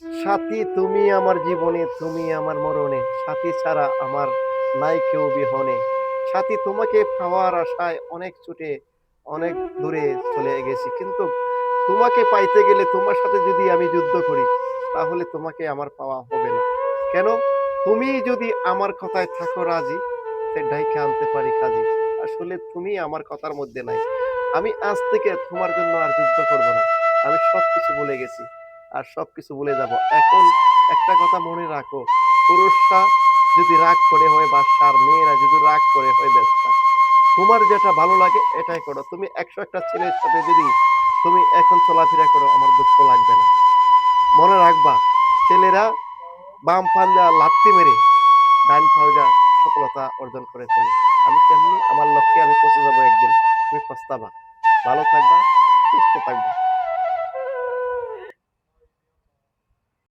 সাথী তুমি আমার জীবনে, তুমি আমার মরণে, সাথী ছাড়া আমার নাই কেউ বিহনে। সাথী তোমাকে পাওয়ার আশায় অনেক ছুটে, অনেক দূরে চলে গেছি। কিন্তু তোমাকে পাইতে গেলে তোমার সাথে যদি আমি যুদ্ধ করি, তাহলে তোমাকে আমার পাওয়া হবে না। কেন? তুমি যদি আমার কথায় থাকো রাজি, তে ডাইকা আনতে পারি কাজী। আসলে তুমি আমার কথার মধ্যে নাই। আমি আজ থেকে তোমার জন্য আর যুদ্ধ করব না। আমি সবকিছু ভুলে গেছি। আর সবকিছু ভুলে যাব। এখন একটা কথা মনে রাখো, পুরুষরা যদি রাগ করে হয় বাদশা, আর মেয়েরা যদি রাগ করে হয় বেশ্যা। তোমার যেটা ভালো লাগে এটাই করো। তুমি ১০০ টা ছেলের সাথে যদি তুমি এখন চলাফেরা করো, আমার দুঃখ লাগবে না। মনে রাখবা, ছেলেরা বাম পাঞ্জা লাত্তি মেরে ডাইন পাঞ্জা সফলতা অর্জন করে ফেলে। আমি তেমনি আমার লক্ষ্যে আমি পৌঁছে যাবো একদিন। তুমি পস্তাবা। ভালো থাকবা, সুস্থ থাকবা।